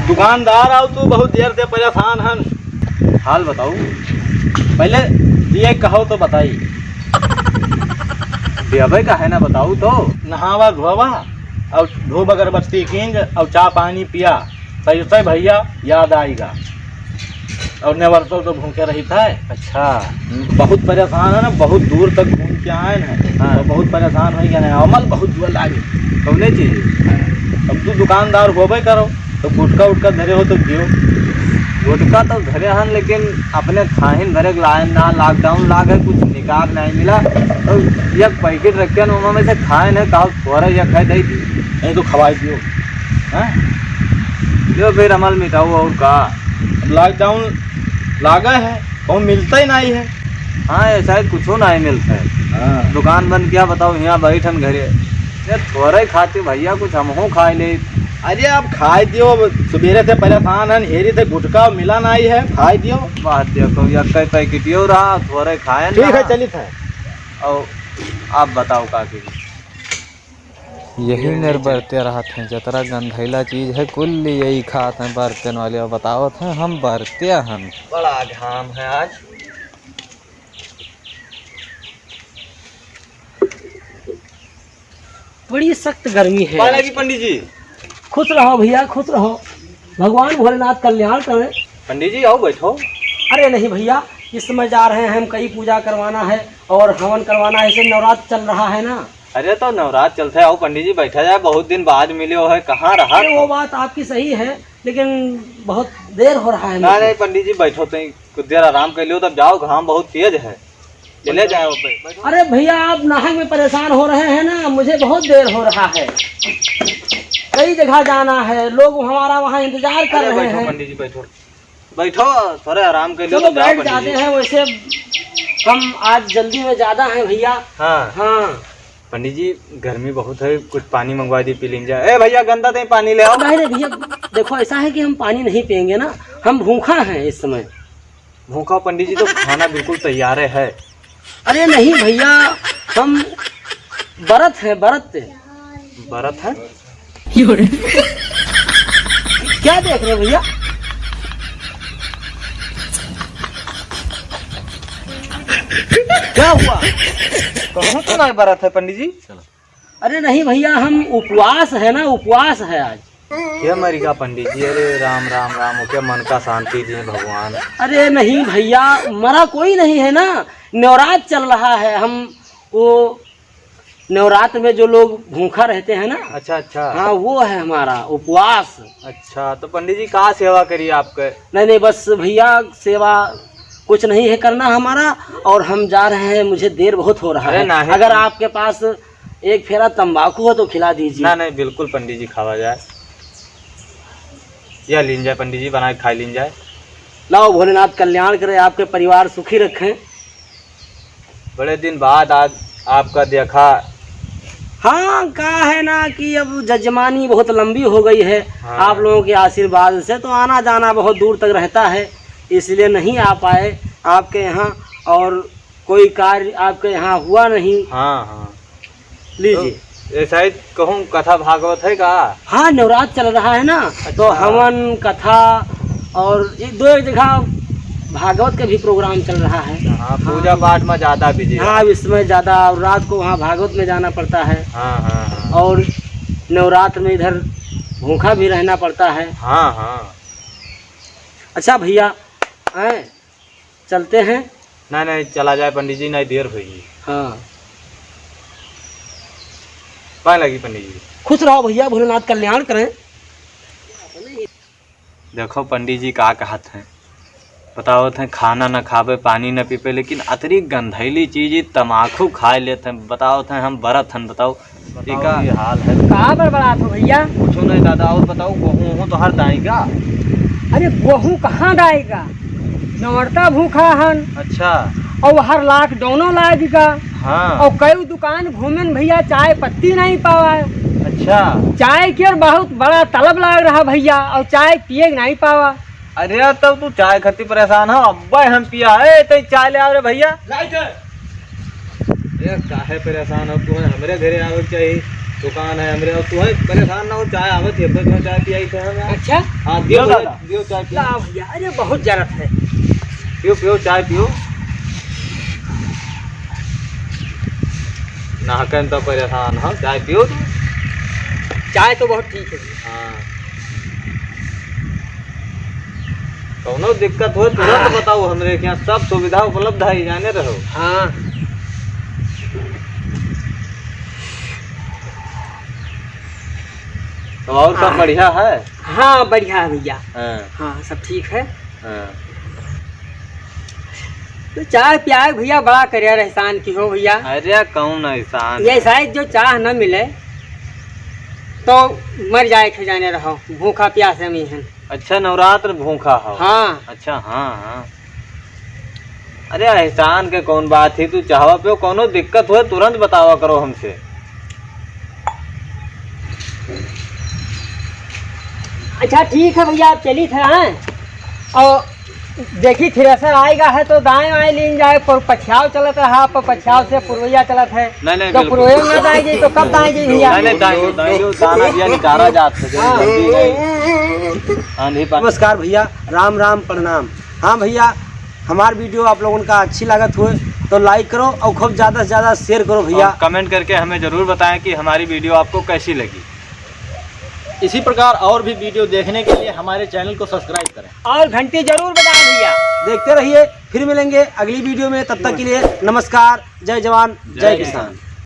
दुकानदार आओ तू बहुत देर से परेशान हन। हाल बताऊ पहले ये कहो तो बताई। बेबे का है ना बताऊ तो नहावा धोवा और धूप अगरबत्ती किंग और चाय पानी पिया पैसे भैया याद आएगा। और नेवरसों तो भूखे रही था। अच्छा बहुत परेशान है ना, बहुत दूर तक घूम के आए हैं। हाँ तो बहुत परेशान हो गया है, अमल बहुत जोर लागे कौने चीज। अब तू दुकानदार होबे करो तो गुटका उटका धरे हो तो दियो। गुटका तो धरे हन लेकिन अपने खाहिन भरे ना लॉकडाउन लाग है, कुछ निकाह नहीं मिला तो एक पैकेट रखे न में से खाए न कहा थोड़ा या खाए दे दी नहीं तो खवाई दियो। हाँ जो फिर अमल मिटाओ और का लॉकडाउन लागा है वो मिलता ही नहीं है। हाँ ऐसा ही कुछ नहीं मिलता है। हाँ दुकान बंद किया बताओ यहाँ बैठन घरे थोड़ा ही खाते भैया कुछ हम हो खाए ले। अरे आप खाए दियो, सवेरे से परेशान है हेरी से गुटका मिला नहीं है खाए दियो। बात देखो या कई पैकेटियो रहा थोड़े खाए ठीक है चलिए था। और आप बताओ काकी यही मेरे बरते रहा थे जतरा गंधैला चीज है कुल यही खाते हैं बर्तन वाले। और बताओ थे हम बरते हम बड़ा घाम है आज। बड़ी सख्त गर्मी है। पंडित जी खुश रहो भैया खुश रहो, भगवान भोलेनाथ कल्याण करें। पंडित जी आओ बैठो। अरे नहीं भैया इस समय जा रहे हैं हम, कई पूजा करवाना है और हवन करवाना है, ऐसे नवरात्र चल रहा है ना। अरे तो नवरात्र चलते है, आओ पंडित जी बैठा जाए, बहुत दिन बाद मिले हो है, कहाँ रहा। अरे वो बात आपकी सही है लेकिन बहुत देर हो रहा है। नहीं पंडित जी बैठो तो कुछ देर आराम कर लियो तब जाओ, घाम बहुत तेज है चले जाओ। अरे भैया आप नाहक में परेशान हो रहे हैं ना, मुझे बहुत देर हो रहा है, कई जगह जाना है, लोग हमारा वहाँ इंतजार कर रहे हैं। पंडित जी बैठो बैठो थोड़े आराम कर लियो। चलो बैठ जाते हैं, वैसे हम आज जल्दी में ज्यादा हैं भैया। हाँ हाँ पंडित जी गर्मी बहुत है, कुछ पानी मंगवा दी पी लीजिए। ए भैया गंदा दे पानी ले आओ। नहीं भैया देखो ऐसा है कि हम पानी नहीं पियेंगे ना, हम भूखा हैं इस समय। भूखा पंडित जी तो खाना बिल्कुल तैयार है। अरे नहीं भैया हम व्रत है, व्रत है क्या देख रहे भैया। क्या हुआ कहूँ तो नहीं व्रत है पंडित जी। अरे नहीं भैया हम उपवास है ना, उपवास है आज। क्या मरेगा पंडित जी। अरे राम राम राम हो क्या मन का शांति दिए भगवान। अरे नहीं भैया मरा कोई नहीं है ना, नवरात्र चल रहा है, हम वो नवरात्र में जो लोग भूखा रहते हैं ना। अच्छा अच्छा हाँ वो है हमारा उपवास। अच्छा तो पंडित जी कहाँ सेवा करिए आपके। नहीं बस भैया सेवा कुछ नहीं है करना हमारा, और हम जा रहे हैं, मुझे देर बहुत हो रहा है। अगर आपके पास एक फेरा तंबाकू हो तो खिला दीजिए। ना नहीं बिल्कुल पंडित जी खावा जाए, या लीन जाए पंडित जी बना के खा लीन जाए। लाओ भोलेनाथ कल्याण करे, आपके परिवार सुखी रखें। बड़े दिन बाद आज आपका देखा। हाँ कहा है ना कि अब जजमानी बहुत लंबी हो गई है। हाँ। आप लोगों के आशीर्वाद से तो आना जाना बहुत दूर तक रहता है, इसलिए नहीं आ पाए आपके यहाँ, और कोई कार्य आपके यहाँ हुआ नहीं। हाँ हाँ लीजिए तो ऐसा ही कहूँ कथा भागवत है का। हाँ नवरात्र चल रहा है ना। अच्छा। तो हवन कथा और एक जगह भागवत का भी प्रोग्राम चल रहा है। हाँ पूजा पाठ में ज्यादा बिजी। हाँ इसमें ज्यादा, और रात को वहाँ भागवत में जाना पड़ता है। हाँ हाँ हाँ। और नवरात्र में इधर भूखा भी रहना पड़ता है। हाँ हाँ अच्छा भैया आए चलते हैं। नहीं चला जाए पंडित जी, नहीं देर होगी। हाँ पाए लगी पंडित जी। खुश रहो भैया, भोलेनाथ कल्याण करें। देखो पंडित जी का कहत हैं, बताओ थे खाना न खावे पानी न पीपे, लेकिन अतिरिक्त गंधैली चीज तम्बाकू खा लेते हैं। बताओ थे हम व्रत हैं, बताओ का ये हाल है। कहाँ पर बड़ा था भैया। कुछ नहीं दादा, और बताओ गेहूँ तो हर दाएगा। अरे गेहूँ कहाँ दाएगा, नवरता भूखा हन। अच्छा और हर लाख दोनों लाएगा। हाँ और कई दुकान घूमे भैया, चाय पत्ती नहीं पावा। अच्छा। चाय की और बहुत बड़ा तलब लग रहा भैया, और चाय पिए नहीं पावा। अरे यार तब तू चाय खाती परेशान हो, अब्बा हम पिया है तो चाय ले आओ रे भैया। यार काहे परेशान हो तू, हमरे घरे आवे चाहिए, दुकान है हमरे, और तू है परेशान ना हो, चाय आवत है तो चाय पियाई थे हम। अच्छा हाँ दियो दादा, दियो चाय पियो। ला भैया, अरे बहुत जरूरत है। पियो पियो चाय पियो। नाहकन तो परेशान हो, चाय पियो। चाय तो बहुत ठीक है। हाँ कौनो दिक्कत हो तुरंत बताओ, हमरे के यहाँ सब सुविधा उपलब्ध है, जाने रहो। हाँ तो और सब बढ़िया है। हाँ बढ़िया है भैया। हाँ हाँ सब ठीक है। हाँ। तो चाय पियाए भैया, बड़ा करियर एहसान की हो भैया। अरे कौन एहसान, ये शायद जो चाह न मिले तो मर जाए खजाने रहो, भूखा प्यासे में है। अच्छा नवरात्र भूखा हो। हाँ अच्छा हाँ हाँ। अरे एहसान के कौन बात है, तू चाहवा पे कोनो दिक्कत हो तुरंत बतावा करो हमसे। अच्छा ठीक है भैया, आप चली थे हैं, और देखी थ्रेसर आएगा है तो दाएं बाएं लीन जाए, पर पछाव चलत रहा, पर पछाव से पुरवैया चलत है। नहीं नहीं तो बिल्कुल। पुरवैया में दाएं जाए तो कब दाएं जाए भैया? नहीं नहीं दाइयो दाइयो दाना दिया निकारा जात है, जल्दी नहीं। आंधी पा। नमस्कार भैया, राम राम प्रणाम। हाँ भैया, हमार वीडियो आप लोगों का अच्छी लागत हुए तो लाइक करो और खूब ज़्यादा से ज़्यादा शेयर करो भैया। और कमेंट करके हमें ज़रूर बताएं कि हमारी वीडियो आपको कैसी लगी। इसी प्रकार और भी वीडियो देखने के लिए हमारे चैनल को सब्सक्राइब करें और घंटी जरूर बजाएं भैया। देखते रहिए, फिर मिलेंगे अगली वीडियो में, तब तक के लिए नमस्कार, जय जवान जय किसान।